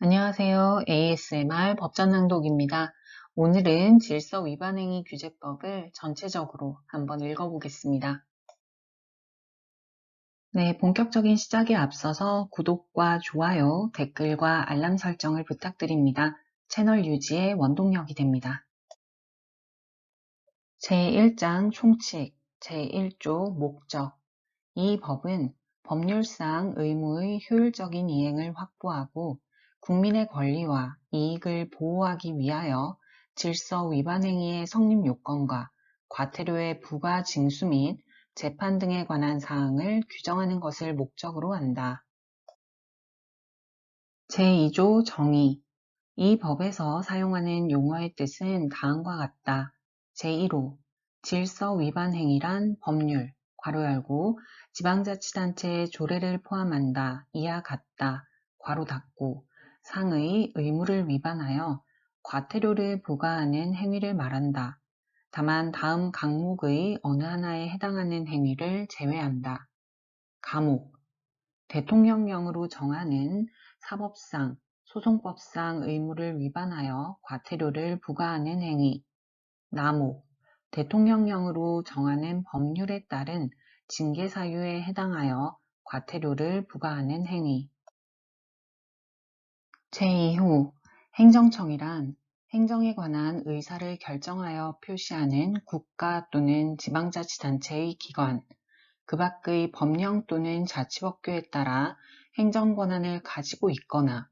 안녕하세요. ASMR 법전낭독입니다. 오늘은 질서위반행위 규제법을 전체적으로 한번 읽어보겠습니다. 네, 본격적인 시작에 앞서서 구독과 좋아요, 댓글과 알람 설정을 부탁드립니다. 채널 유지에 원동력이 됩니다. 제1장 총칙, 제1조 목적. 이 법은 법률상 의무의 효율적인 이행을 확보하고 국민의 권리와 이익을 보호하기 위하여 질서 위반 행위의 성립 요건과 과태료의 부과 징수 및 재판 등에 관한 사항을 규정하는 것을 목적으로 한다. 제2조 정의. 이 법에서 사용하는 용어의 뜻은 다음과 같다. 제1호 질서 위반 행위란 법률, 괄호 열고 지방자치단체의 조례를 포함한다. 이와 같다. 괄호 닫고 상의 의무를 위반하여 과태료를 부과하는 행위를 말한다. 다만 다음 강목의 어느 하나에 해당하는 행위를 제외한다. 가목 대통령령으로 정하는 사법상, 소송법상 의무를 위반하여 과태료를 부과하는 행위. 나목 대통령령으로 정하는 법률에 따른 징계사유에 해당하여 과태료를 부과하는 행위. 제2호 행정청이란 행정에 관한 의사를 결정하여 표시하는 국가 또는 지방자치단체의 기관, 그 밖의 법령 또는 자치법규에 따라 행정권한을 가지고 있거나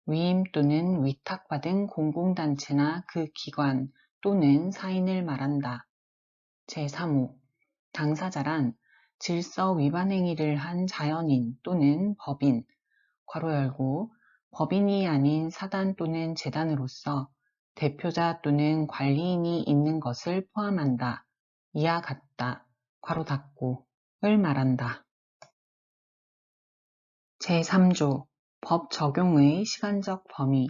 위임 또는 위탁받은 공공단체나 그 기관 또는 사인을 말한다. 제3호 당사자란 질서 위반 행위를 한 자연인 또는 법인, 괄호 열고 법인이 아닌 사단 또는 재단으로서 대표자 또는 관리인이 있는 것을 포함한다. 이와 같다. 괄호 닫고 을 말한다. 제3조 법 적용의 시간적 범위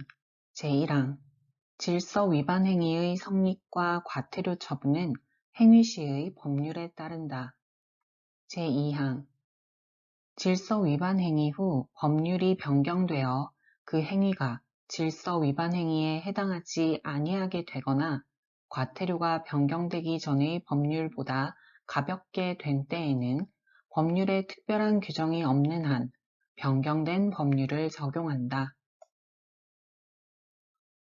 제1항 질서 위반 행위의 성립과 과태료 처분은 행위시의 법률에 따른다. 제2항 질서 위반 행위 후 법률이 변경되어 그 행위가 질서 위반 행위에 해당하지 아니하게 되거나 과태료가 변경되기 전의 법률보다 가볍게 된 때에는 법률에 특별한 규정이 없는 한 변경된 법률을 적용한다.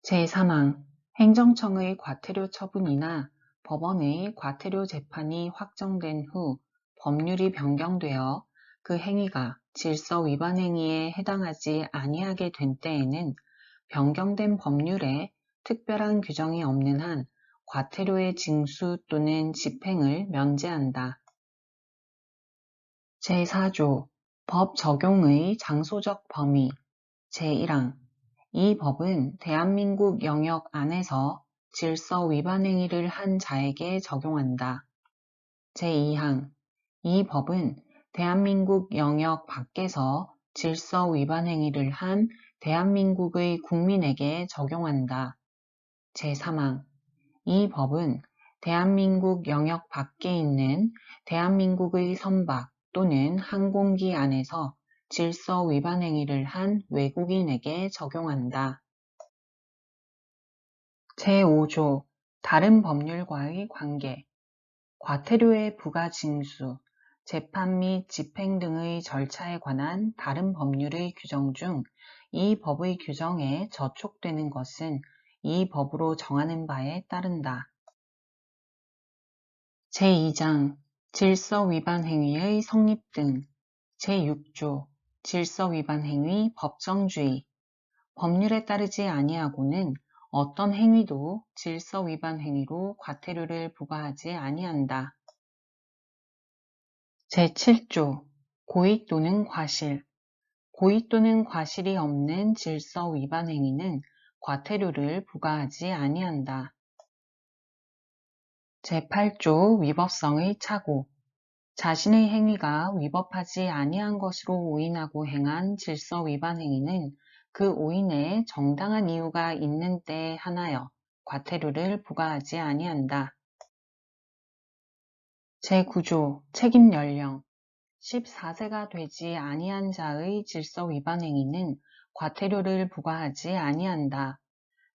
제3항 행정청의 과태료 처분이나 법원의 과태료 재판이 확정된 후 법률이 변경되어 그 행위가 질서 위반 행위에 해당하지 아니하게 된 때에는 변경된 법률에 특별한 규정이 없는 한 과태료의 징수 또는 집행을 면제한다. 제4조 법 적용의 장소적 범위 제1항 이 법은 대한민국 영역 안에서 질서 위반 행위를 한 자에게 적용한다. 제2항 이 법은 대한민국 영역 밖에서 질서 위반 행위를 한 대한민국의 국민에게 적용한다. 제3항 이 법은 대한민국 영역 밖에 있는 대한민국의 선박 또는 항공기 안에서 질서 위반 행위를 한 외국인에게 적용한다. 제5조 다른 법률과의 관계 과태료의 부과 징수, 재판 및 집행 등의 절차에 관한 다른 법률의 규정 중 이 법의 규정에 저촉되는 것은 이 법으로 정하는 바에 따른다. 제2장 질서 위반 행위의 성립 등 제6조 질서 위반 행위 법정주의 법률에 따르지 아니하고는 어떤 행위도 질서 위반 행위로 과태료를 부과하지 아니한다. 제7조 고의 또는 과실 고의 또는 과실이 없는 질서 위반 행위는 과태료를 부과하지 아니한다. 제8조 위법성의 착오 자신의 행위가 위법하지 아니한 것으로 오인하고 행한 질서 위반 행위는 그 오인에 정당한 이유가 있는 때에 한하여 과태료를 부과하지 아니한다. 제9조 책임 연령 14세가 되지 아니한 자의 질서 위반 행위는 과태료를 부과하지 아니한다.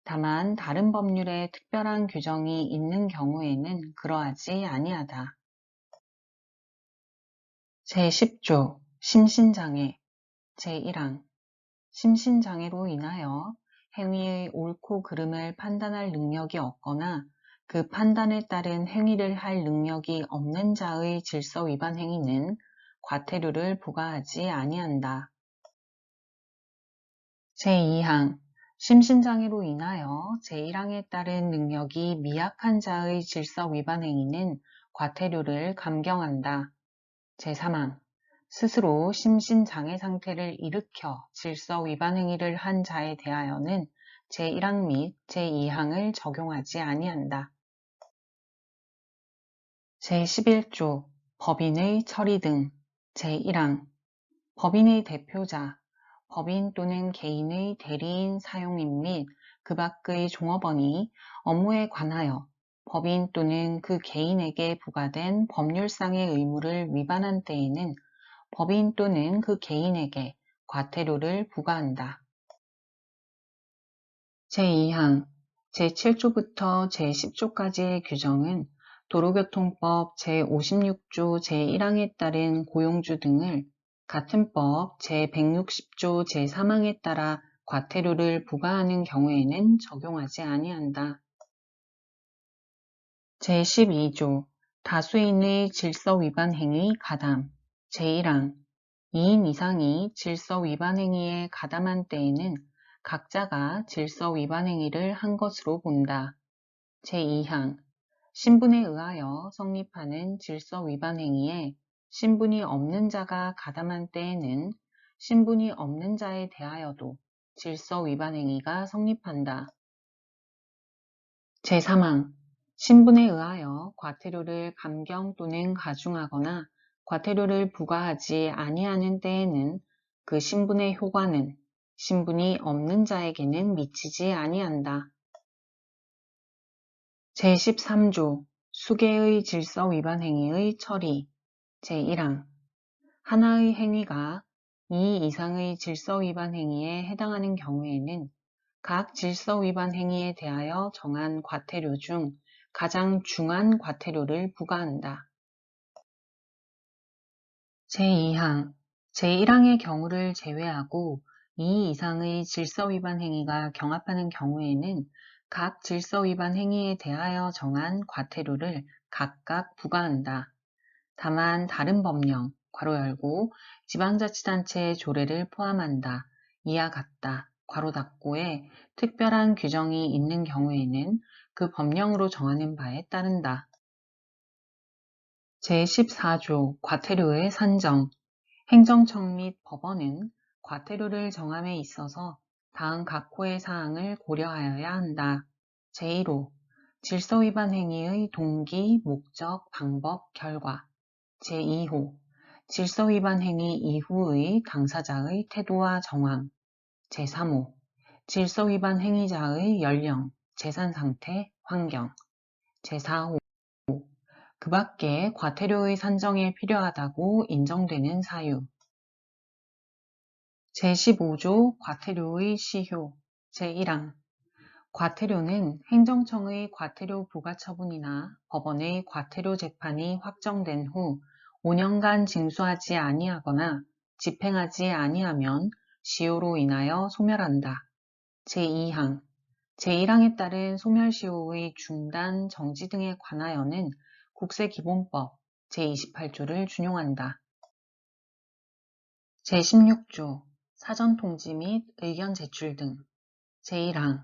다만 다른 법률에 특별한 규정이 있는 경우에는 그러하지 아니하다. 제10조 심신장애 제1항 심신장애로 인하여 행위의 옳고 그름을 판단할 능력이 없거나 그 판단에 따른 행위를 할 능력이 없는 자의 질서 위반 행위는 과태료를 부과하지 아니한다. 제2항 심신장애로 인하여 제1항에 따른 능력이 미약한 자의 질서 위반 행위는 과태료를 감경한다. 제3항 스스로 심신장애 상태를 일으켜 질서 위반 행위를 한 자에 대하여는 제1항 및 제2항을 적용하지 아니한다. 제11조 법인의 처리 등 제1항 법인의 대표자, 법인 또는 개인의 대리인 사용인 및 그 밖의 종업원이 업무에 관하여 법인 또는 그 개인에게 부과된 법률상의 의무를 위반한 때에는 법인 또는 그 개인에게 과태료를 부과한다. 제2항 제7조부터 제10조까지의 규정은 도로교통법 제56조 제1항에 따른 고용주 등을 같은 법 제160조 제3항에 따라 과태료를 부과하는 경우에는 적용하지 아니한다. 제12조 다수인의 질서 위반 행위 가담 제1항 2인 이상이 질서 위반 행위에 가담한 때에는 각자가 질서 위반 행위를 한 것으로 본다. 제2항 신분에 의하여 성립하는 질서 위반 행위에 신분이 없는 자가 가담한 때에는 신분이 없는 자에 대하여도 질서 위반 행위가 성립한다. 제3항 신분에 의하여 과태료를 감경 또는 가중하거나 과태료를 부과하지 아니하는 때에는 그 신분의 효과는 신분이 없는 자에게는 미치지 아니한다. 제13조 수개의 질서 위반 행위의 처리 제1항 하나의 행위가 2 이상의 질서 위반 행위에 해당하는 경우에는 각 질서 위반 행위에 대하여 정한 과태료 중 가장 중한 과태료를 부과한다. 제2항 제1항의 경우를 제외하고 2 이상의 질서 위반 행위가 경합하는 경우에는 각 질서 위반 행위에 대하여 정한 과태료를 각각 부과한다. 다만 다른 법령 괄호 열고 지방자치단체의 조례를 포함한다. 이와 같다. 괄호 닫고에 특별한 규정이 있는 경우에는 그 법령으로 정하는 바에 따른다. 제14조 과태료의 산정 행정청 및 법원은 과태료를 정함에 있어서 다음 각호의 사항을 고려하여야 한다. 제1호 질서 위반 행위의 동기, 목적, 방법, 결과 제2호 질서 위반 행위 이후의 당사자의 태도와 정황 제3호 질서 위반 행위자의 연령, 재산 상태, 환경 제4호 그 밖에 과태료의 산정에 필요하다고 인정되는 사유 제15조 과태료의 시효 제1항 과태료는 행정청의 과태료 부과 처분이나 법원의 과태료 재판이 확정된 후 5년간 징수하지 아니하거나 집행하지 아니하면 시효로 인하여 소멸한다. 제2항 제1항에 따른 소멸시효의 중단, 정지 등에 관하여는 국세기본법 제28조를 준용한다. 제16조 사전통지 및 의견 제출 등 제1항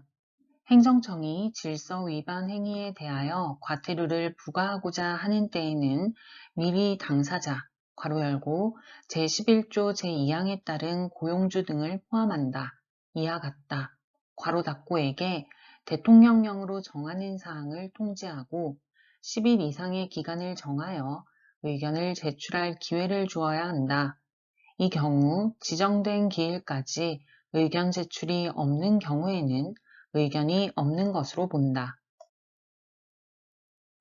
행정청이 질서 위반 행위에 대하여 과태료를 부과하고자 하는 때에는 미리 당사자 괄호 열고 제11조 제2항에 따른 고용주 등을 포함한다. 이와 같다. 괄호 닫고에게 대통령령으로 정하는 사항을 통지하고 10일 이상의 기간을 정하여 의견을 제출할 기회를 주어야 한다. 이 경우 지정된 기일까지 의견 제출이 없는 경우에는 의견이 없는 것으로 본다.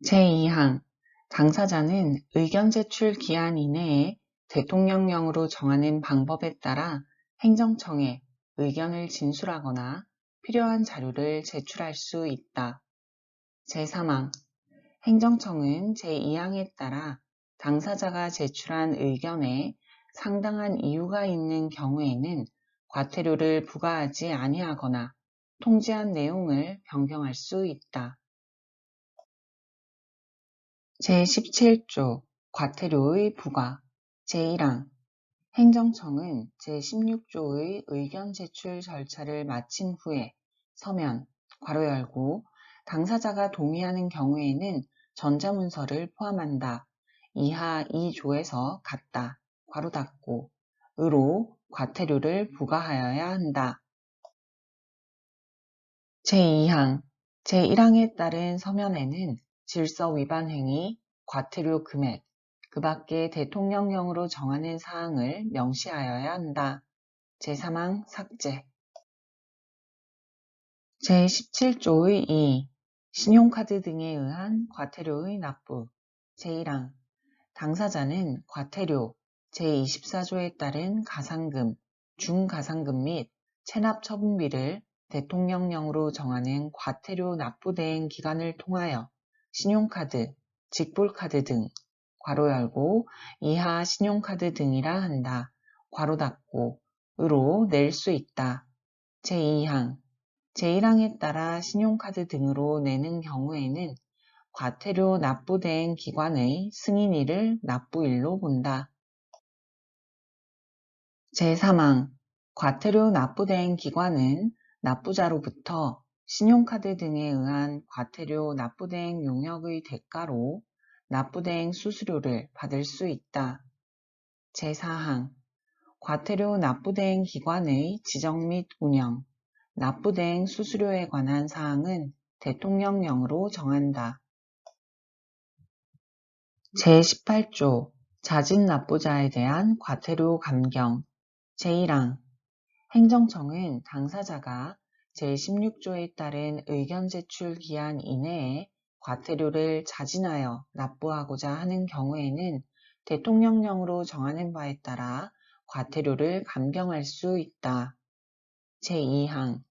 제2항 당사자는 의견 제출 기한 이내에 대통령령으로 정하는 방법에 따라 행정청에 의견을 진술하거나 필요한 자료를 제출할 수 있다. 제3항 행정청은 제2항에 따라 당사자가 제출한 의견에 상당한 이유가 있는 경우에는 과태료를 부과하지 아니하거나 통지한 내용을 변경할 수 있다. 제17조 과태료의 부과 제1항 행정청은 제16조의 의견 제출 절차를 마친 후에 서면, 괄호 열고, 당사자가 동의하는 경우에는 전자문서를 포함한다. 이하 2조에서 같다. 괄호 닫고, 으로 과태료를 부과하여야 한다. 제2항 제1항에 따른 서면에는 질서 위반 행위, 과태료 금액, 그 밖에 대통령령으로 정하는 사항을 명시하여야 한다. 제3항 삭제 제17조의 2. 신용카드 등에 의한 과태료의 납부 제1항 당사자는 과태료 제24조에 따른 가상금, 중가상금 및 체납 처분비를 대통령령으로 정하는 과태료 납부 대행 기관을 통하여 신용카드, 직불카드 등 괄호 열고 이하 신용카드 등이라 한다. 괄호 닫고 으로 낼 수 있다. 제2항 제1항에 따라 신용카드 등으로 내는 경우에는 과태료 납부 대행 기관의 승인일을 납부일로 본다. 제3항 과태료 납부 대행 기관은 납부자로부터 신용카드 등에 의한 과태료 납부 대행 용역의 대가로 납부 대행 수수료를 받을 수 있다. 제4항 과태료 납부 대행 기관의 지정 및 운영, 납부 대행 수수료에 관한 사항은 대통령령으로 정한다. 제18조 자진 납부자에 대한 과태료 감경 제1항 행정청은 당사자가 제16조에 따른 의견 제출 기한 이내에 과태료를 자진하여 납부하고자 하는 경우에는 대통령령으로 정하는 바에 따라 과태료를 감경할 수 있다. 제2항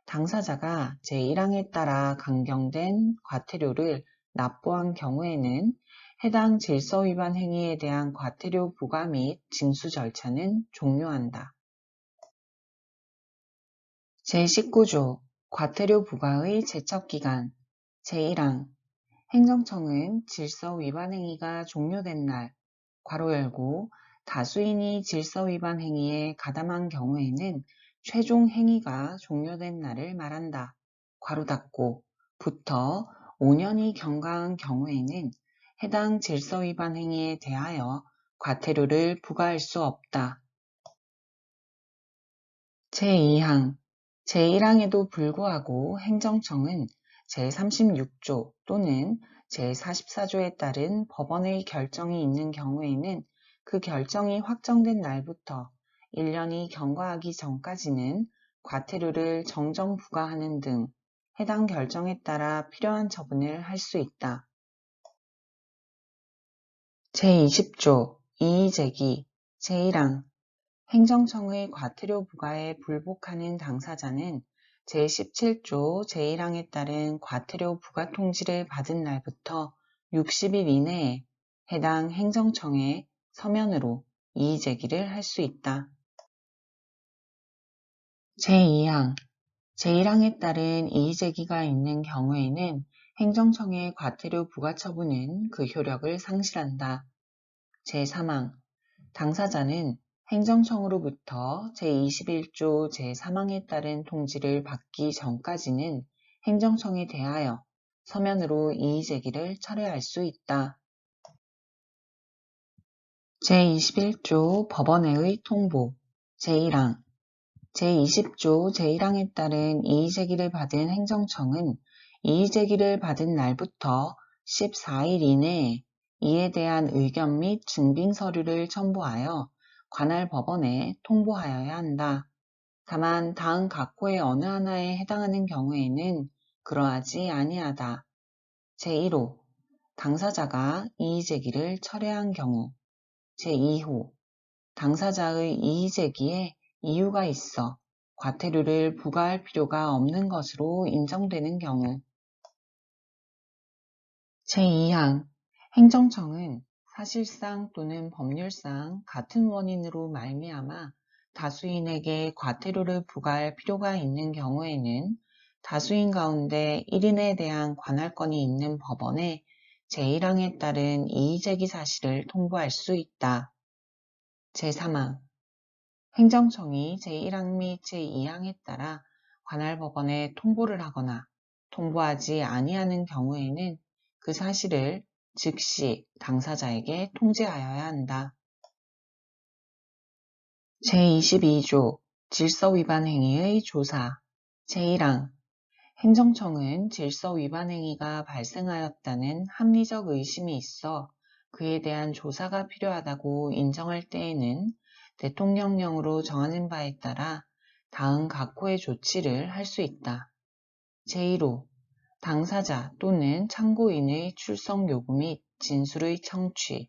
당사자가 제1항에 따라 감경된 과태료를 납부한 경우에는 해당 질서 위반 행위에 대한 과태료 부과 및 징수 절차는 종료한다. 제19조 과태료 부과의 제척기간 제1항 행정청은 질서 위반 행위가 종료된 날 괄호 열고 다수인이 질서 위반 행위에 가담한 경우에는 최종 행위가 종료된 날을 말한다. 괄호 닫고 부터 5년이 경과한 경우에는 해당 질서 위반 행위에 대하여 과태료를 부과할 수 없다. 제2항 제1항에도 불구하고 행정청은 제36조 또는 제44조에 따른 법원의 결정이 있는 경우에는 그 결정이 확정된 날부터 1년이 경과하기 전까지는 과태료를 정정 부과하는 등 해당 결정에 따라 필요한 처분을 할 수 있다. 제20조 이의제기 제1항 행정청의 과태료 부과에 불복하는 당사자는 제17조 제1항에 따른 과태료 부과 통지를 받은 날부터 60일 이내에 해당 행정청에 서면으로 이의제기를 할 수 있다. 제2항 제1항에 따른 이의제기가 있는 경우에는 행정청의 과태료 부과 처분은 그 효력을 상실한다. 제3항 당사자는 행정청으로부터 제21조 제3항에 따른 통지를 받기 전까지는 행정청에 대하여 서면으로 이의제기를 철회할 수 있다. 제21조 법원에의 통보 제1항 제20조 제1항에 따른 이의제기를 받은 행정청은 이의제기를 받은 날부터 14일 이내에 이에 대한 의견 및 증빙 서류를 첨부하여 관할 법원에 통보하여야 한다. 다만 다음 각호의 어느 하나에 해당하는 경우에는 그러하지 아니하다. 제1호 당사자가 이의제기를 철회한 경우 제2호 당사자의 이의제기에 이유가 있어 과태료를 부과할 필요가 없는 것으로 인정되는 경우. 제2항 행정청은 사실상 또는 법률상 같은 원인으로 말미암아 다수인에게 과태료를 부과할 필요가 있는 경우에는 다수인 가운데 1인에 대한 관할권이 있는 법원에 제1항에 따른 이의제기 사실을 통보할 수 있다. 제3항 행정청이 제1항 및 제2항에 따라 관할 법원에 통보를 하거나 통보하지 아니하는 경우에는 그 사실을 즉시 당사자에게 통지하여야 한다. 제22조 질서위반 행위의 조사 제1항 행정청은 질서위반 행위가 발생하였다는 합리적 의심이 있어 그에 대한 조사가 필요하다고 인정할 때에는 대통령령으로 정하는 바에 따라 다음 각호의 조치를 할 수 있다. 제1호 당사자 또는 참고인의 출석 요구 및 진술의 청취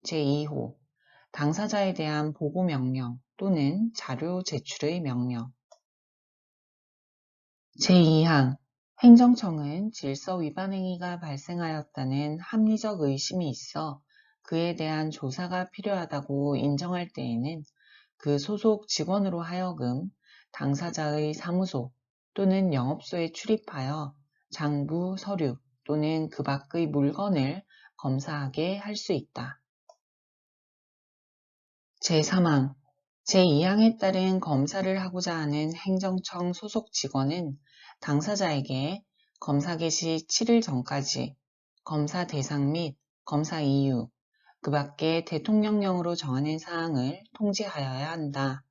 제2호 당사자에 대한 보고 명령 또는 자료 제출의 명령 제2항 행정청은 질서 위반 행위가 발생하였다는 합리적 의심이 있어 그에 대한 조사가 필요하다고 인정할 때에는 그 소속 직원으로 하여금 당사자의 사무소 또는 영업소에 출입하여 장부, 서류 또는 그 밖의 물건을 검사하게 할 수 있다. 제3항 제2항에 따른 검사를 하고자 하는 행정청 소속 직원은 당사자에게 검사 개시 7일 전까지 검사 대상 및 검사 이유, 그 밖에 대통령령으로 정하는 사항을 통지하여야 한다.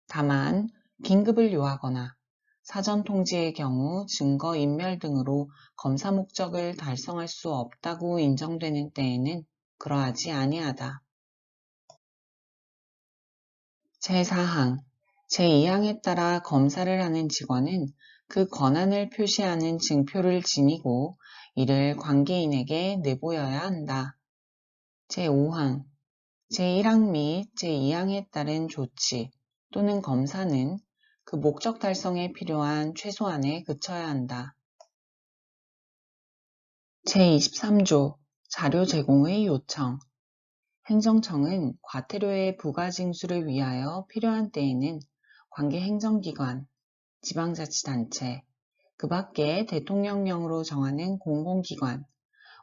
다만 긴급을 요하거나 사전 통지의 경우 증거 인멸 등으로 검사 목적을 달성할 수 없다고 인정되는 때에는 그러하지 아니하다. 제4항 제2항에 따라 검사를 하는 직원은 그 권한을 표시하는 증표를 지니고 이를 관계인에게 내보여야 한다. 제5항 제1항 및 제2항에 따른 조치 또는 검사는 그 목적 달성에 필요한 최소한에 그쳐야 한다. 제23조 자료 제공의 요청 행정청은 과태료의 부과 징수를 위하여 필요한 때에는 관계 행정기관, 지방자치단체, 그 밖에 대통령령으로 정하는 공공기관,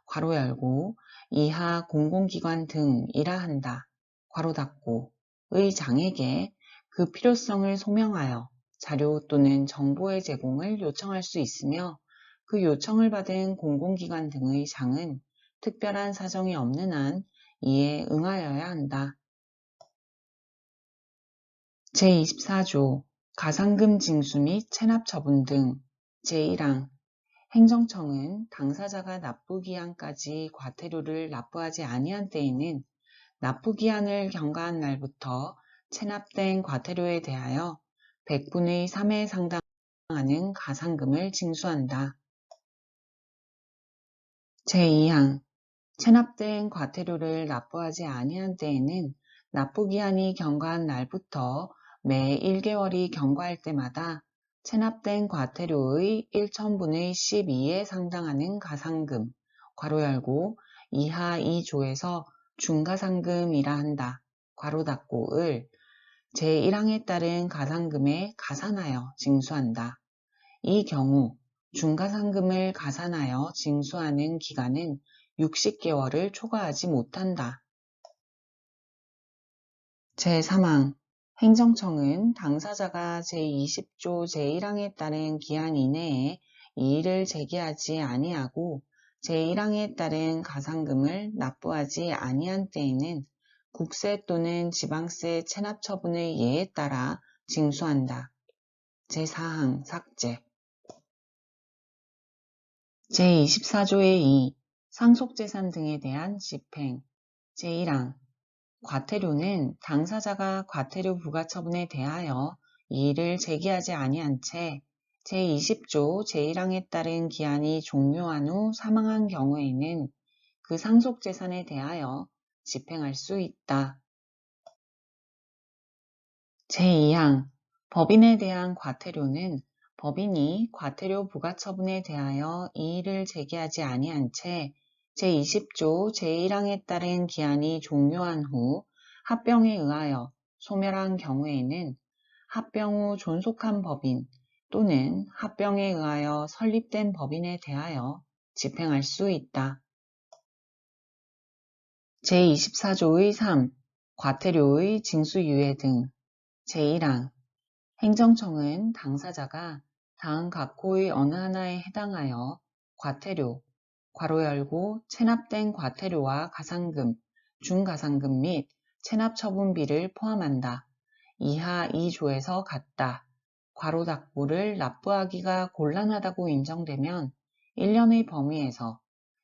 괄호 열고 이하 공공기관 등이라 한다. 괄호 닫고 의 장에게 그 필요성을 소명하여 자료 또는 정보의 제공을 요청할 수 있으며 그 요청을 받은 공공기관 등의 장은 특별한 사정이 없는 한 이에 응하여야 한다. 제24조 가상금 징수 및 체납 처분 등 제1항 행정청은 당사자가 납부기한까지 과태료를 납부하지 아니한 때에는 납부기한을 경과한 날부터 체납된 과태료에 대하여 100분의 3에 상당하는 가상금을 징수한다. 제2항 체납된 과태료를 납부하지 아니한 때에는 납부기한이 경과한 날부터 매 1개월이 경과할 때마다 체납된 과태료의 1천분의 12에 상당하는 가상금, 괄호 열고 이하 2조에서 중가상금이라 한다. 괄호 닫고을 제1항에 따른 가상금에 가산하여 징수한다. 이 경우 중가상금을 가산하여 징수하는 기간은 60개월을 초과하지 못한다. 제3항 행정청은 당사자가 제20조 제1항에 따른 기한 이내에 이의를 제기하지 아니하고 제1항에 따른 가상금을 납부하지 아니한 때에는 국세 또는 지방세 체납 처분의 예에 따라 징수한다. 제4항 삭제 제24조의 2 상속재산 등에 대한 집행 제1항 과태료는 당사자가 과태료 부과 처분에 대하여 이의를 제기하지 아니한 채 제20조 제1항에 따른 기한이 종료한 후 사망한 경우에는 그 상속재산에 대하여 집행할 수 있다. 제2항 법인에 대한 과태료는 법인이 과태료 부과처분에 대하여 이의를 제기하지 아니한 채 제20조 제1항에 따른 기한이 종료한 후 합병에 의하여 소멸한 경우에는 합병 후 존속한 법인 또는 합병에 의하여 설립된 법인에 대하여 집행할 수 있다. 제24조의 3. 과태료의 징수유예 등 제1항 행정청은 당사자가 다음 각호의 어느 하나에 해당하여 과태료, 괄호 열고 체납된 과태료와 가산금, 중가산금 및 체납처분비를 포함한다. 이하 2조에서 같다. 괄호 닫고를 납부하기가 곤란하다고 인정되면 1년의 범위에서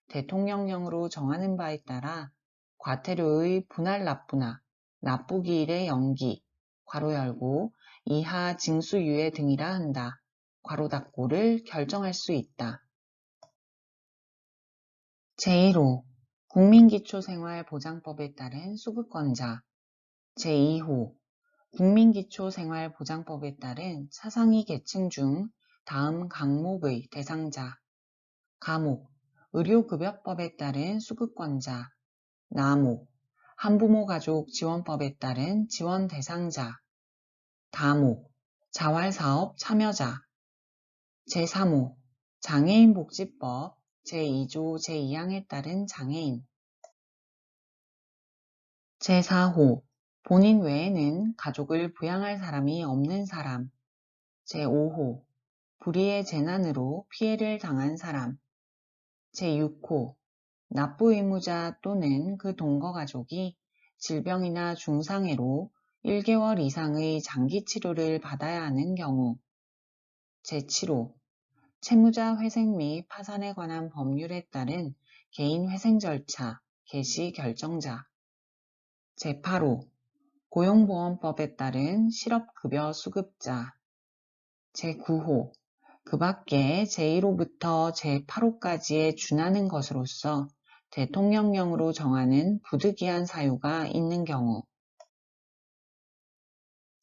대통령령으로 정하는 바에 따라 과태료의 분할 납부나 납부기일의 연기, 괄호 열고 이하 징수유예 등이라 한다. 괄호 닫고를 결정할 수 있다. 제1호 국민기초생활보장법에 따른 수급권자 제2호 국민기초생활보장법에 따른 차상위 계층 중 다음 항목의 대상자 가목 의료급여법에 따른 수급권자 나목 한부모 가족 지원법에 따른 지원 대상자 다목 자활사업 참여자 제3호 장애인복지법 제2조 제2항에 따른 장애인 제4호 본인 외에는 가족을 부양할 사람이 없는 사람 제5호 불의의 재난으로 피해를 당한 사람 제6호 납부 의무자 또는 그 동거 가족이 질병이나 중상해로 1개월 이상의 장기 치료를 받아야 하는 경우 제7호 채무자 회생 및 파산에 관한 법률에 따른 개인 회생 절차, 개시 결정자 제8호 고용보험법에 따른 실업급여 수급자 제9호 그 밖에 제1호부터 제8호까지에 준하는 것으로서 대통령령으로 정하는 부득이한 사유가 있는 경우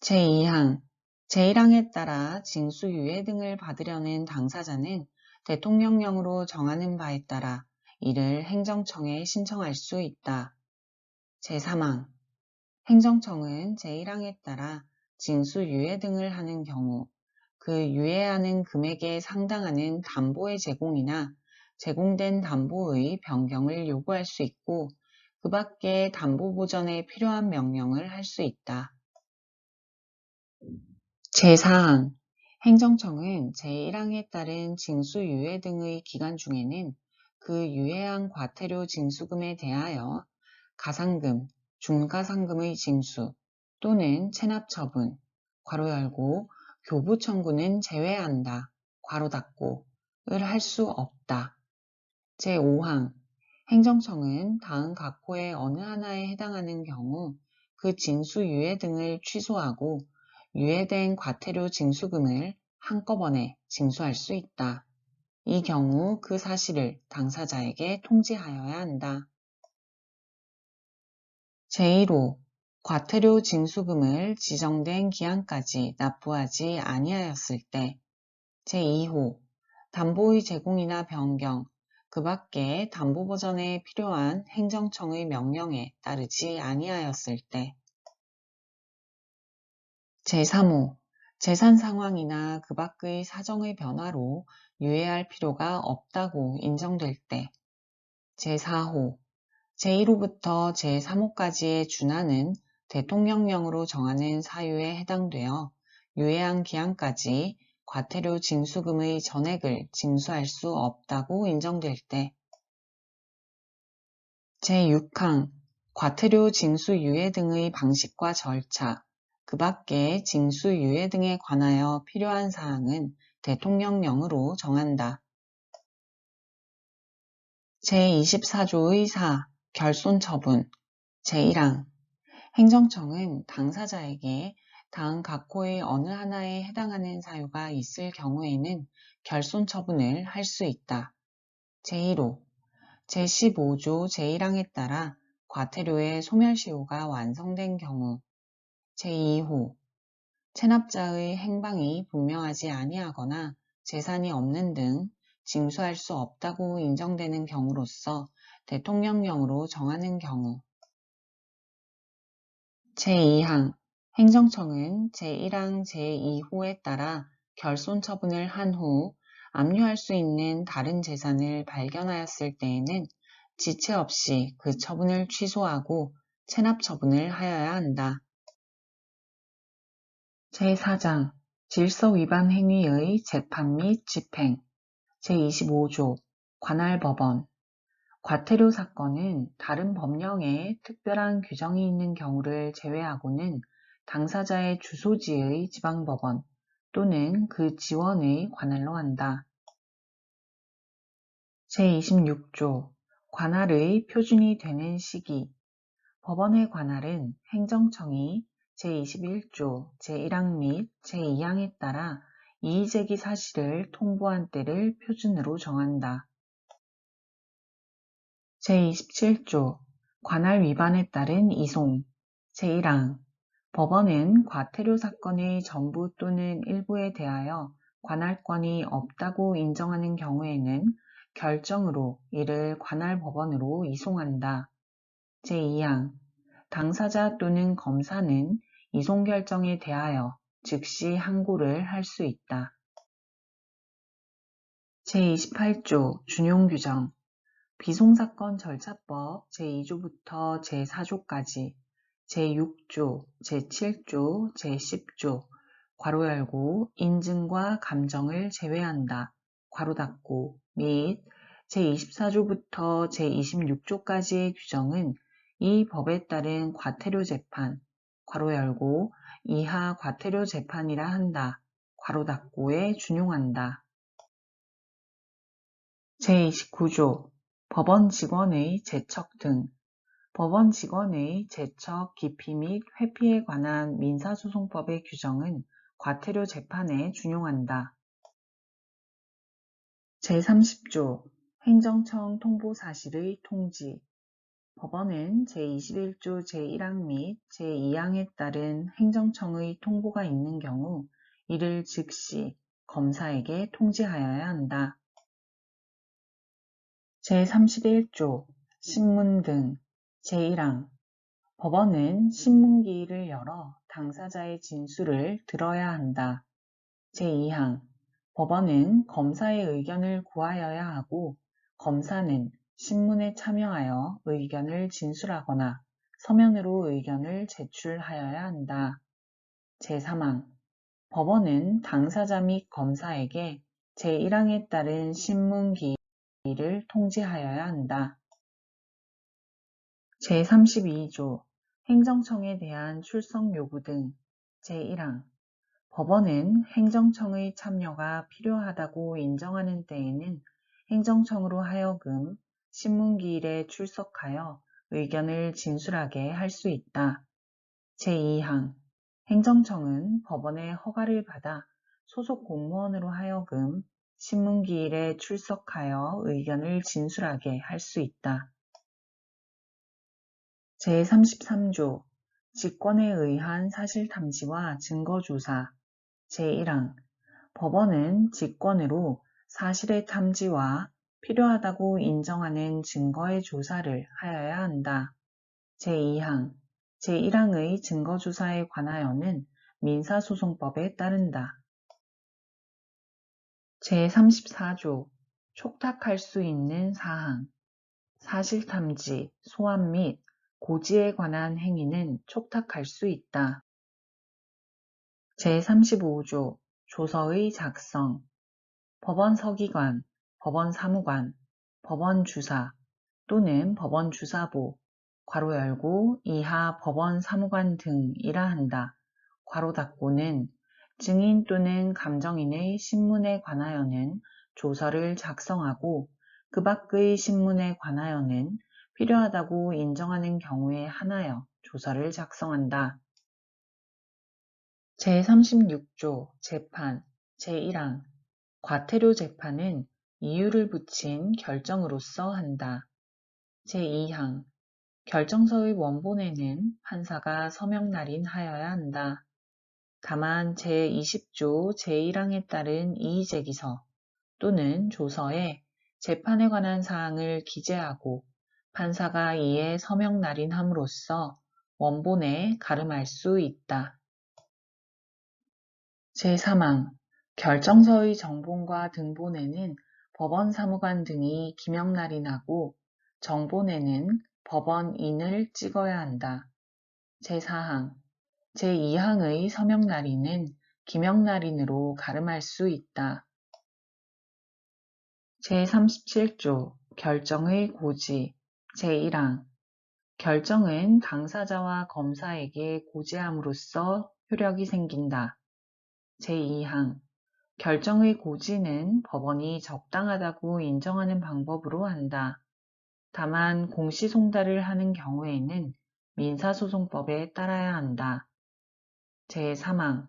제2항 제1항에 따라 징수유예 등을 받으려는 당사자는 대통령령으로 정하는 바에 따라 이를 행정청에 신청할 수 있다. 제3항 행정청은 제1항에 따라 징수유예 등을 하는 경우 그 유예하는 금액에 상당하는 담보의 제공이나 제공된 담보의 변경을 요구할 수 있고 그 밖에 담보 보전에 필요한 명령을 할 수 있다. 제4항 행정청은 제1항에 따른 징수유예 등의 기간 중에는 그 유예한 과태료 징수금에 대하여 가산금, 중가산금의 징수 또는 체납처분, 괄호 열고 교부 청구는 제외한다. 괄호 닫고 을 할 수 없다. 제5항 행정청은 다음 각호의 어느 하나에 해당하는 경우 그 징수유예 등을 취소하고 유예된 과태료 징수금을 한꺼번에 징수할 수 있다. 이 경우 그 사실을 당사자에게 통지하여야 한다. 제1호 과태료 징수금을 지정된 기한까지 납부하지 아니하였을 때 제2호 담보의 제공이나 변경, 그 밖에 담보 보전에 필요한 행정청의 명령에 따르지 아니하였을 때 제3호 재산 상황이나 그 밖의 사정의 변화로 유예할 필요가 없다고 인정될 때 제4호 제1호부터 제3호까지에 준하는 대통령령으로 정하는 사유에 해당되어 유예한 기한까지 과태료 징수금의 전액을 징수할 수 없다고 인정될 때 제6항 과태료 징수 유예 등의 방식과 절차, 그 밖에 징수 유예 등에 관하여 필요한 사항은 대통령령으로 정한다. 제24조의 4. 결손처분 제1항 행정청은 당사자에게 다음 각호의 어느 하나에 해당하는 사유가 있을 경우에는 결손처분을 할 수 있다. 제1호 제15조 제1항에 따라 과태료의 소멸시효가 완성된 경우 제2호 체납자의 행방이 분명하지 아니하거나 재산이 없는 등 징수할 수 없다고 인정되는 경우로서 대통령령으로 정하는 경우. 제2항 행정청은 제1항 제2호에 따라 결손 처분을 한 후 압류할 수 있는 다른 재산을 발견하였을 때에는 지체 없이 그 처분을 취소하고 체납 처분을 하여야 한다. 제4장 질서 위반 행위의 재판 및 집행 제25조 관할법원 과태료 사건은 다른 법령에 특별한 규정이 있는 경우를 제외하고는 당사자의 주소지의 지방법원 또는 그 지원의 관할로 한다. 제26조 관할의 표준이 되는 시기 법원의 관할은 행정청이 제21조 제1항 및 제2항에 따라 이의제기 사실을 통보한 때를 표준으로 정한다. 제27조 관할 위반에 따른 이송 제1항 법원은 과태료 사건의 전부 또는 일부에 대하여 관할권이 없다고 인정하는 경우에는 결정으로 이를 관할법원으로 이송한다. 제2항 당사자 또는 검사는 이송 결정에 대하여 즉시 항고를 할 수 있다. 제28조 준용규정 비송사건 절차법 제2조부터 제4조까지 제6조, 제7조, 제10조 괄호 열고 인증과 감정을 제외한다. 괄호 닫고 및 제24조부터 제26조까지의 규정은 이 법에 따른 과태료 재판 괄호 열고 이하 과태료 재판이라 한다. 괄호 닫고에 준용한다. 제29조 법원 직원의 제척 등 법원 직원의 제척, 기피 및 회피에 관한 민사소송법의 규정은 과태료 재판에 준용한다. 제30조 행정청 통보 사실의 통지 법원은 제21조 제1항 및 제2항에 따른 행정청의 통보가 있는 경우 이를 즉시 검사에게 통지하여야 한다. 제31조 신문 등 제1항 법원은 신문기일을 열어 당사자의 진술을 들어야 한다. 제2항 법원은 검사의 의견을 구하여야 하고 검사는 신문에 참여하여 의견을 진술하거나 서면으로 의견을 제출하여야 한다. 제3항 법원은 당사자 및 검사에게 제1항에 따른 신문기일을 통지하여야 한다. 제32조 행정청에 대한 출석 요구 등 제1항 법원은 행정청의 참여가 필요하다고 인정하는 때에는 행정청으로 하여금 신문기일에 출석하여 의견을 진술하게 할 수 있다. 제2항 행정청은 법원의 허가를 받아 소속 공무원으로 하여금 신문기일에 출석하여 의견을 진술하게 할 수 있다. 제33조 직권에 의한 사실탐지와 증거조사 제1항 법원은 직권으로 사실의 탐지와 필요하다고 인정하는 증거의 조사를 하여야 한다. 제2항 제1항의 증거조사에 관하여는 민사소송법에 따른다. 제34조 촉탁할 수 있는 사항 사실탐지, 소환 및 고지에 관한 행위는 촉탁할 수 있다. 제35조 조서의 작성 법원 서기관, 법원 사무관, 법원 주사 또는 법원 주사보 괄호 열고 이하 법원 사무관 등이라 한다. 괄호 닫고는 증인 또는 감정인의 신문에 관하여는 조서를 작성하고 그 밖의 신문에 관하여는 필요하다고 인정하는 경우에 한하여 조서를 작성한다. 제36조 재판 제1항 과태료 재판은 이유를 붙인 결정으로서 한다. 제2항 결정서의 원본에는 판사가 서명 날인하여야 한다. 다만 제20조 제1항에 따른 이의제기서 또는 조서에 재판에 관한 사항을 기재하고 판사가 이에 서명 날인함으로써 원본에 가름할 수 있다. 제3항 결정서의 정본과 등본에는 법원 사무관 등이 기명 날인하고 정본에는 법원인을 찍어야 한다. 제4항 제2항의 서명 날인은 기명 날인으로 가름할 수 있다. 제37조 결정의 고지 제1항 결정은 당사자와 검사에게 고지함으로써 효력이 생긴다. 제2항 결정의 고지는 법원이 적당하다고 인정하는 방법으로 한다. 다만 공시송달을 하는 경우에는 민사소송법에 따라야 한다. 제3항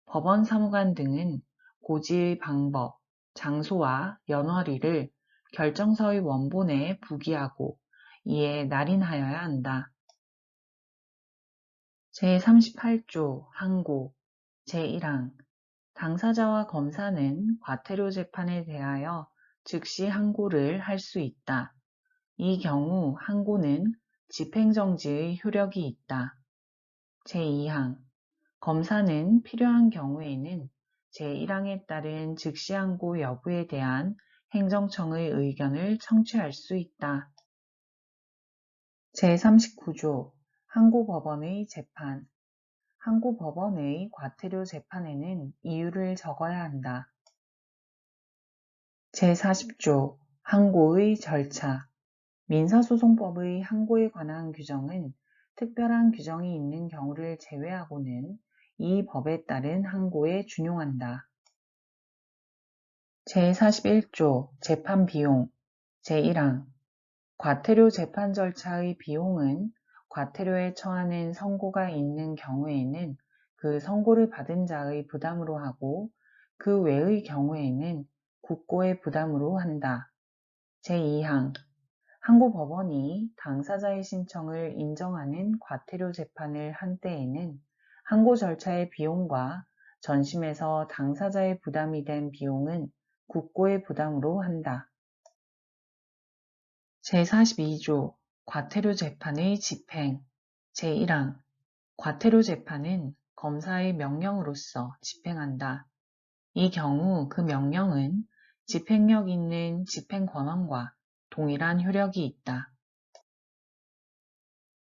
법원 사무관 등은 고지의 방법, 장소와 연월일을 결정서의 원본에 부기하고 이에 날인하여야 한다. 제38조 항고 제1항 당사자와 검사는 과태료 재판에 대하여 즉시 항고를 할 수 있다. 이 경우 항고는 집행정지의 효력이 있다. 제2항 검사는 필요한 경우에는 제1항에 따른 즉시 항고 여부에 대한 행정청의 의견을 청취할 수 있다. 제39조 항고법원의 재판 항고법원의 과태료 재판에는 이유를 적어야 한다. 제40조 항고의 절차 민사소송법의 항고에 관한 규정은 특별한 규정이 있는 경우를 제외하고는 이 법에 따른 항고에 준용한다. 제41조 재판비용 제1항 과태료 재판 절차의 비용은 과태료에 처하는 선고가 있는 경우에는 그 선고를 받은 자의 부담으로 하고 그 외의 경우에는 국고의 부담으로 한다. 제2항 항고법원이 당사자의 신청을 인정하는 과태료 재판을 한 때에는 항고 절차의 비용과 전심에서 당사자의 부담이 된 비용은 국고의 부담으로 한다. 제42조 과태료 재판의 집행 제1항 과태료 재판은 검사의 명령으로서 집행한다. 이 경우 그 명령은 집행력 있는 집행권한과 동일한 효력이 있다.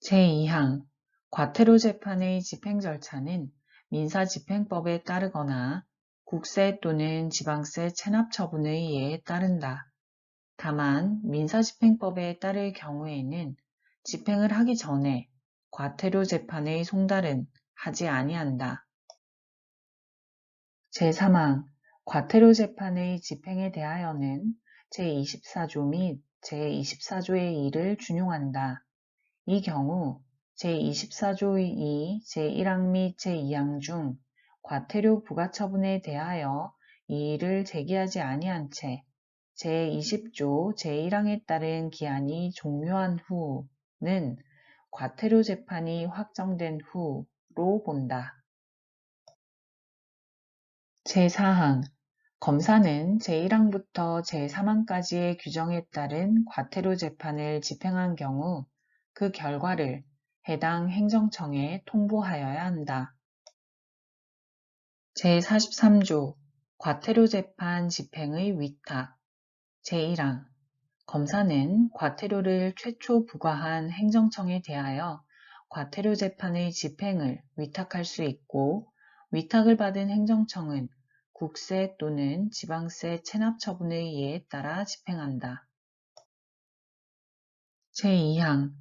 제2항 과태료 재판의 집행 절차는 민사집행법에 따르거나 국세 또는 지방세 체납 처분의 예에 따른다. 다만 민사집행법에 따를 경우에는 집행을 하기 전에 과태료 재판의 송달은 하지 아니한다. 제3항 과태료 재판의 집행에 대하여는 제24조 및 제24조의 2를 준용한다. 이 경우 제24조의 2, 제1항 및 제2항 중 과태료 부과처분에 대하여 이의를 제기하지 아니한 채 제20조 제1항에 따른 기한이 종료한 후는 과태료 재판이 확정된 후로 본다. 제4항 검사는 제1항부터 제3항까지의 규정에 따른 과태료 재판을 집행한 경우 그 결과를 해당 행정청에 통보하여야 한다. 제43조 과태료 재판 집행의 위탁 제1항 검사는 과태료를 최초 부과한 행정청에 대하여 과태료 재판의 집행을 위탁할 수 있고 위탁을 받은 행정청은 국세 또는 지방세 체납 처분의 예에 따라 집행한다. 제2항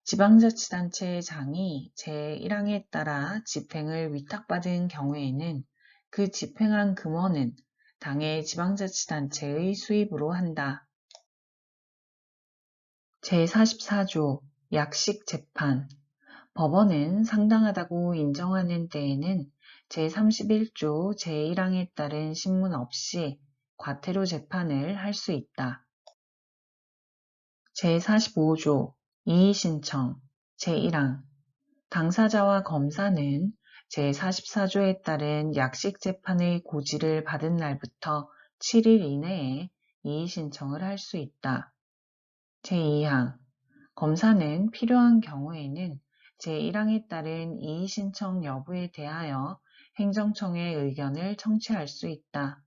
지방자치단체의 장이 제1항에 따라 집행을 위탁받은 경우에는 그 집행한 금원은 당의 지방자치단체의 수입으로 한다. 제44조 약식재판 법원은 상당하다고 인정하는 때에는 제31조 제1항에 따른 신문 없이 과태료 재판을 할 수 있다. 제45조 이의신청 제1항 당사자와 검사는 제44조에 따른 약식재판의 고지를 받은 날부터 7일 이내에 이의신청을 할 수 있다. 제2항 검사는 필요한 경우에는 제1항에 따른 이의신청 여부에 대하여 행정청의 의견을 청취할 수 있다.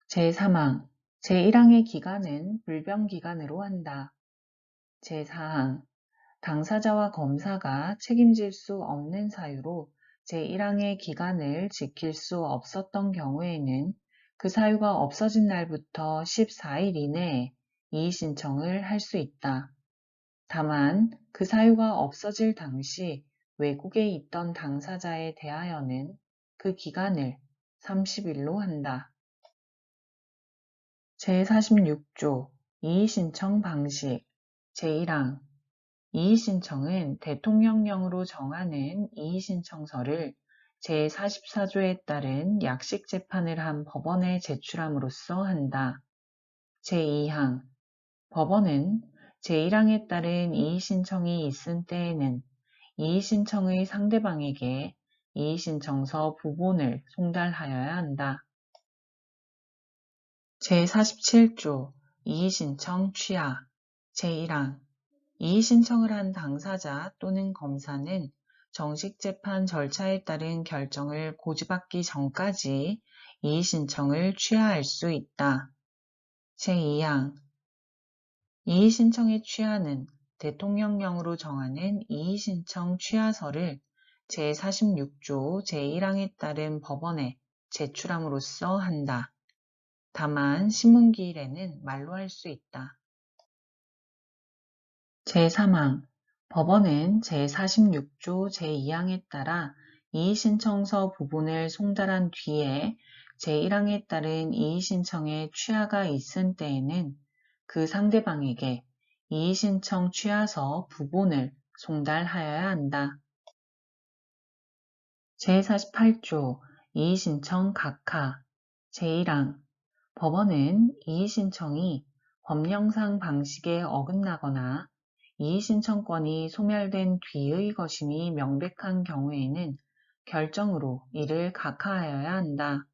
제3항 제1항의 기간은 불변기간으로 한다. 제4항 당사자와 검사가 책임질 수 없는 사유로 제1항의 기간을 지킬 수 없었던 경우에는 그 사유가 없어진 날부터 14일 이내에 이의신청을 할 수 있다. 다만 그 사유가 없어질 당시 외국에 있던 당사자에 대하여는 그 기간을 30일로 한다. 제46조 이의신청 방식 제1항 이의신청은 대통령령으로 정하는 이의신청서를 제44조에 따른 약식재판을 한 법원에 제출함으로써 한다. 제2항 법원은 제1항에 따른 이의신청이 있은 때에는 이의신청의 상대방에게 이의신청서 부본을 송달하여야 한다. 제47조 이의신청 취하 제1항 이의신청을 한 당사자 또는 검사는 정식재판 절차에 따른 결정을 고지받기 전까지 이의신청을 취하할 수 있다. 제2항 이의신청의 취하는 대통령령으로 정하는 이의신청 취하서를 제46조 제1항에 따른 법원에 제출함으로써 한다. 다만 신문기일에는 말로 할 수 있다. 제3항 법원은 제46조 제2항에 따라 이의신청서 부분을 송달한 뒤에 제1항에 따른 이의신청에 취하가 있은 때에는 그 상대방에게 이의신청 취하서 부본을 송달하여야 한다. 제48조 이의신청 각하 제1항 법원은 이의신청이 법령상 방식에 어긋나거나 이의신청권이 소멸된 뒤의 것임이 명백한 경우에는 결정으로 이를 각하하여야 한다.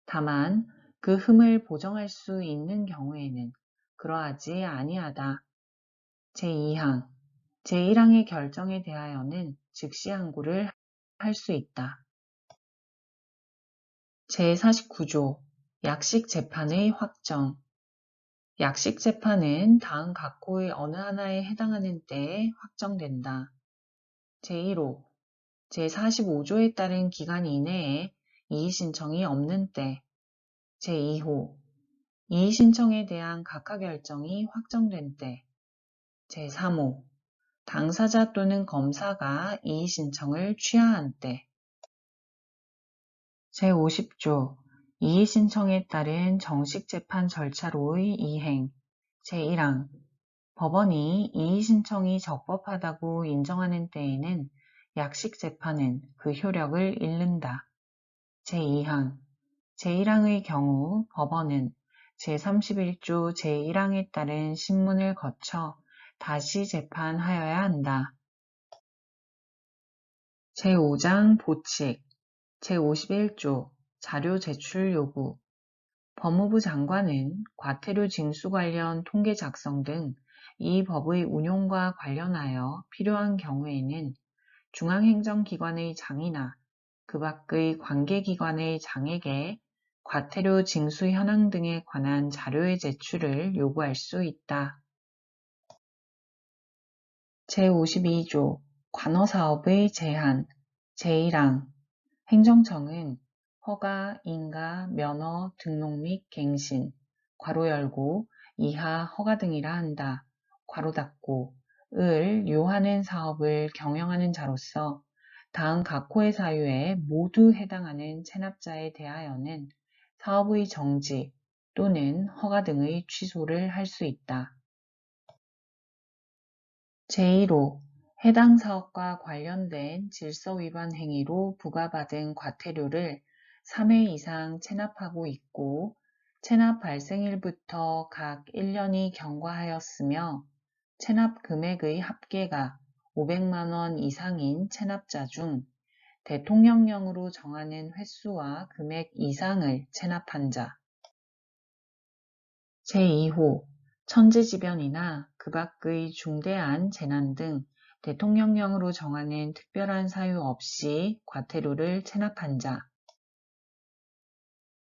다만 그 흠을 보정할 수 있는 경우에는 그러하지 아니하다. 제2항 제1항의 결정에 대하여는 즉시 항고를 할 수 있다. 제49조 약식재판의 확정 약식재판은 다음 각호의 어느 하나에 해당하는 때에 확정된다. 제1호 제45조에 따른 기간 이내에 이의신청이 없는 때 제2호 이의신청에 대한 각하 결정이 확정된 때 제3호 당사자 또는 검사가 이의신청을 취하한 때 제50조 이의신청에 따른 정식재판 절차로의 이행 제1항 법원이 이의신청이 적법하다고 인정하는 때에는 약식재판은 그 효력을 잃는다. 제2항 제1항의 경우 법원은 제31조 제1항에 따른 신문을 거쳐 다시 재판하여야 한다. 제5장 보칙 제51조 자료 제출 요구 법무부 장관은 과태료 징수 관련 통계 작성 등 이 법의 운용과 관련하여 필요한 경우에는 중앙행정기관의 장이나 그 밖의 관계기관의 장에게 과태료 징수 현황 등에 관한 자료의 제출을 요구할 수 있다. 제52조 관어사업의 제한 제1항 행정청은 허가, 인가, 면허, 등록 및 갱신, 괄호 열고, 이하 허가 등이라 한다. 괄호 닫고, 을 요하는 사업을 경영하는 자로서 다음 각호의 사유에 모두 해당하는 체납자에 대하여는 사업의 정지 또는 허가 등의 취소를 할 수 있다. 제1호 해당 사업과 관련된 질서 위반 행위로 부과받은 과태료를 3회 이상 체납하고 있고 체납 발생일부터 각 1년이 경과하였으며 체납 금액의 합계가 500만 원 이상인 체납자 중 대통령령으로 정하는 횟수와 금액 이상을 체납한 자. 제2호 천재지변이나 그 밖의 중대한 재난 등 대통령령으로 정하는 특별한 사유 없이 과태료를 체납한 자.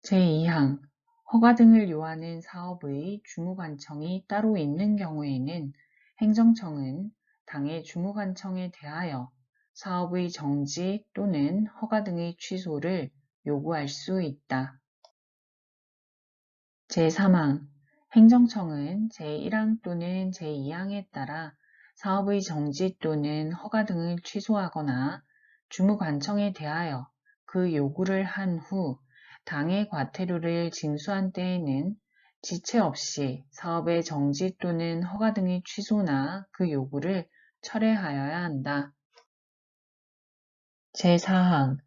제2항 허가 등을 요하는 사업의 주무관청이 따로 있는 경우에는 행정청은 당의 주무관청에 대하여 사업의 정지 또는 허가 등의 취소를 요구할 수 있다. 제3항 행정청은 제1항 또는 제2항에 따라 사업의 정지 또는 허가 등을 취소하거나 주무관청에 대하여 그 요구를 한 후 당의 과태료를 징수한 때에는 지체 없이 사업의 정지 또는 허가 등의 취소나 그 요구를 철회하여야 한다. 제4항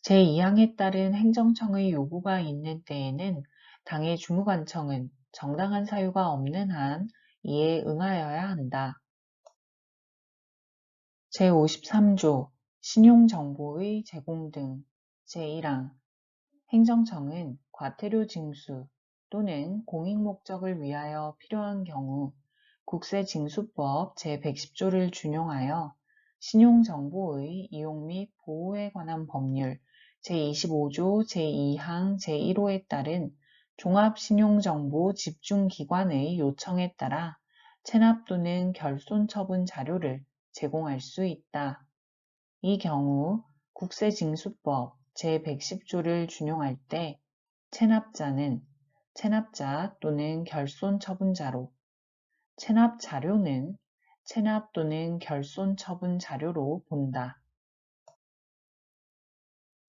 제2항에 따른 행정청의 요구가 있는 때에는 당의 주무관청은 정당한 사유가 없는 한 이에 응하여야 한다. 제53조 신용정보의 제공 등 제1항 행정청은 과태료 징수 또는 공익 목적을 위하여 필요한 경우 국세징수법 제110조를 준용하여 신용정보의 이용 및 보호에 관한 법률 제25조 제2항 제1호에 따른 종합신용정보 집중기관의 요청에 따라 체납 또는 결손 처분 자료를 제공할 수 있다. 이 경우 국세징수법 제110조를 준용할 때 체납자는 체납자 또는 결손 처분자로, 체납 자료는 체납 또는 결손 처분 자료로 본다.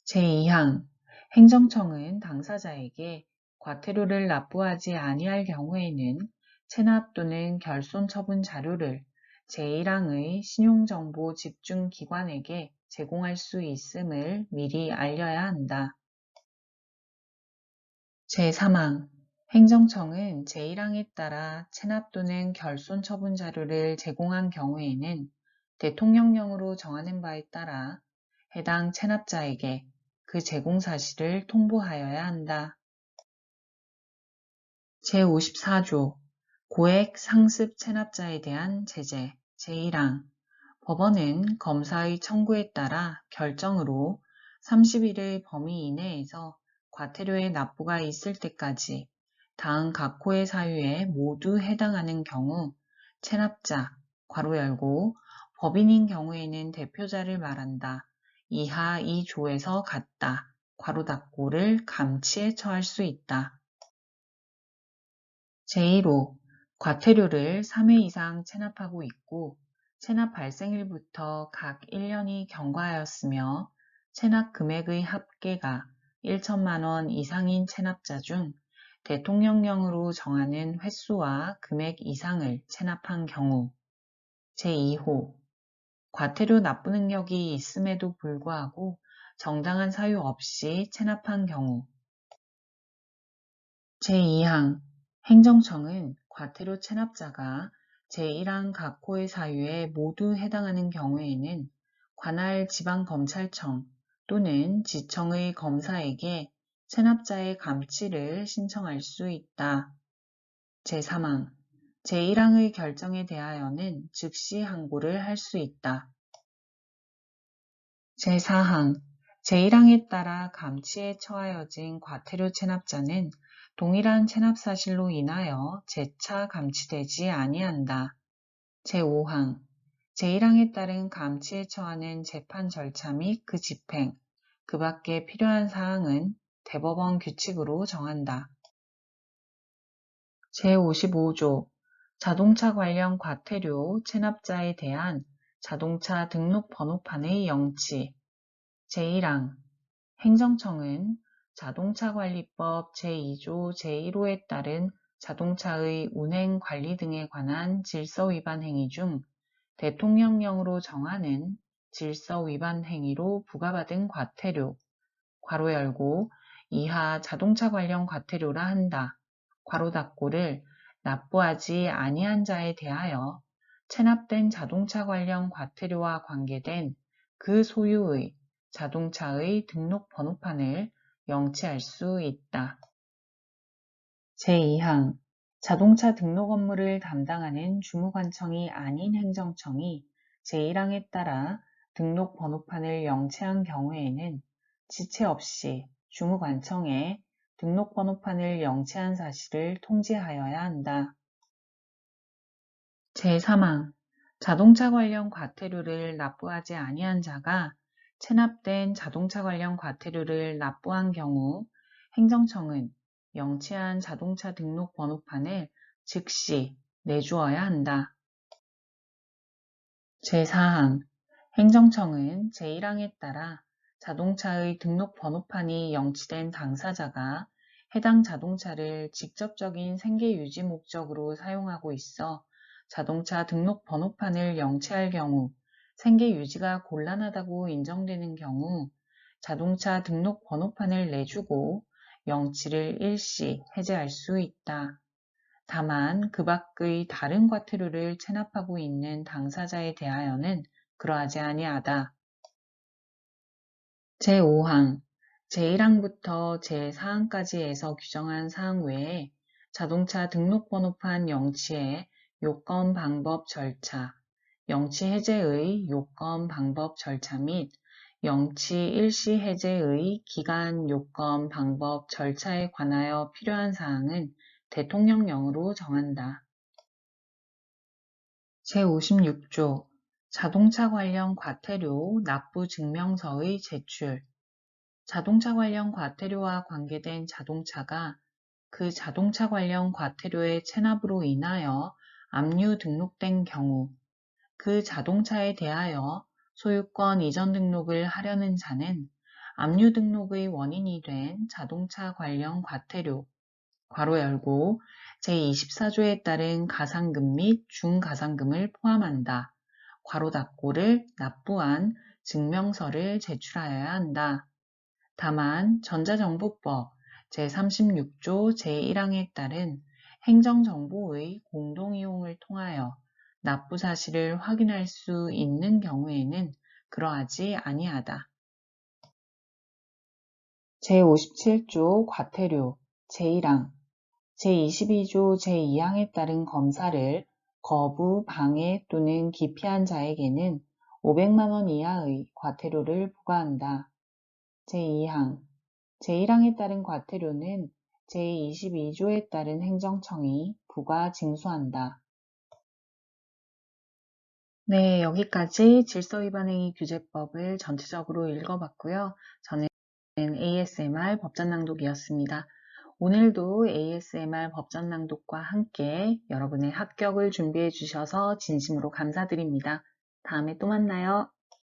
제2항 행정청은 당사자에게 과태료를 납부하지 아니할 경우에는 체납 또는 결손 처분 자료를 제1항의 신용정보 집중기관에게 제공할 수 있음을 미리 알려야 한다. 제3항 행정청은 제1항에 따라 체납 또는 결손 처분 자료를 제공한 경우에는 대통령령으로 정하는 바에 따라 해당 체납자에게 그 제공 사실을 통보하여야 한다. 제54조 고액 상습 체납자에 대한 제재 제1항 법원은 검사의 청구에 따라 결정으로 30일의 범위 이내에서 과태료의 납부가 있을 때까지 다음 각 호의 사유에 모두 해당하는 경우 체납자 괄호 열고 법인인 경우에는 대표자를 말한다. 이하 이 조에서 같다. 괄호 닫고를 감치에 처할 수 있다. 제1호 과태료를 3회 이상 체납하고 있고 체납 발생일부터 각 1년이 경과하였으며 체납 금액의 합계가 1천만 원 이상인 체납자 중 대통령령으로 정하는 횟수와 금액 이상을 체납한 경우 제2호 과태료 납부 능력이 있음에도 불구하고 정당한 사유 없이 체납한 경우 제2항 행정청은 과태료 체납자가 제1항 각 호의 사유에 모두 해당하는 경우에는 관할 지방검찰청 또는 지청의 검사에게 체납자의 감치를 신청할 수 있다. 제3항 제1항의 결정에 대하여는 즉시 항고를 할 수 있다. 제4항 제1항에 따라 감치에 처하여진 과태료 체납자는 동일한 체납 사실로 인하여 재차 감치되지 아니한다. 제5항 제1항에 따른 감치에 처하는 재판 절차 및 그 집행, 그 밖에 필요한 사항은 대법원 규칙으로 정한다. 제55조 자동차 관련 과태료 체납자에 대한 자동차 등록 번호판의 영치 제1항 행정청은 자동차관리법 제2조 제1호에 따른 자동차의 운행 관리 등에 관한 질서 위반 행위 중 대통령령으로 정하는 질서 위반 행위로 부과받은 과태료 괄호 열고 이하 자동차 관련 과태료라 한다. 괄호 닫고를 납부하지 아니한 자에 대하여 체납된 자동차 관련 과태료와 관계된 그 소유의 자동차의 등록 번호판을 영치할 수 있다. 제2항 자동차 등록 업무를 담당하는 주무관청이 아닌 행정청이 제1항에 따라 등록 번호판을 영치한 경우에는 지체 없이 주무관청에 등록 번호판을 영치한 사실을 통지하여야 한다. 제3항 자동차 관련 과태료를 납부하지 아니한 자가 체납된 자동차 관련 과태료를 납부한 경우 행정청은 영치한 자동차 등록 번호판을 즉시 내주어야 한다. 제4항 행정청은 제1항에 따라 자동차의 등록 번호판이 영치된 당사자가 해당 자동차를 직접적인 생계 유지 목적으로 사용하고 있어 자동차 등록 번호판을 영치할 경우 생계 유지가 곤란하다고 인정되는 경우 자동차 등록 번호판을 내주고 영치를 일시 해제할 수 있다. 다만 그 밖의 다른 과태료를 체납하고 있는 당사자에 대하여는 그러하지 아니하다. 제5항 제1항부터 제4항까지에서 규정한 사항 외에 자동차 등록번호판 영치의 요건 방법 절차, 영치 해제의 요건 방법 절차 및 영치 일시 해제의 기간 요건 방법 절차에 관하여 필요한 사항은 대통령령으로 정한다. 제56조 자동차 관련 과태료 납부 증명서의 제출 자동차 관련 과태료와 관계된 자동차가 그 자동차 관련 과태료의 체납으로 인하여 압류 등록된 경우 그 자동차에 대하여 소유권 이전 등록을 하려는 자는 압류 등록의 원인이 된 자동차 관련 과태료 괄호 열고 제24조에 따른 가산금 및 중가산금을 포함한다. 괄호 닫고를 납부한 증명서를 제출하여야 한다. 다만 전자정보법 제36조 제1항에 따른 행정정보의 공동이용을 통하여 납부 사실을 확인할 수 있는 경우에는 그러하지 아니하다. 제57조 과태료 제1항 제22조 제2항에 따른 검사를 거부, 방해 또는 기피한 자에게는 500만 원 이하의 과태료를 부과한다. 제2항 제1항에 따른 과태료는 제22조에 따른 행정청이 부과 징수한다. 네, 여기까지 질서위반행위 규제법을 전체적으로 읽어봤고요. 저는 ASMR 법전낭독이었습니다. 오늘도 ASMR 법전낭독과 함께 여러분의 합격을 준비해 주셔서 진심으로 감사드립니다. 다음에 또 만나요.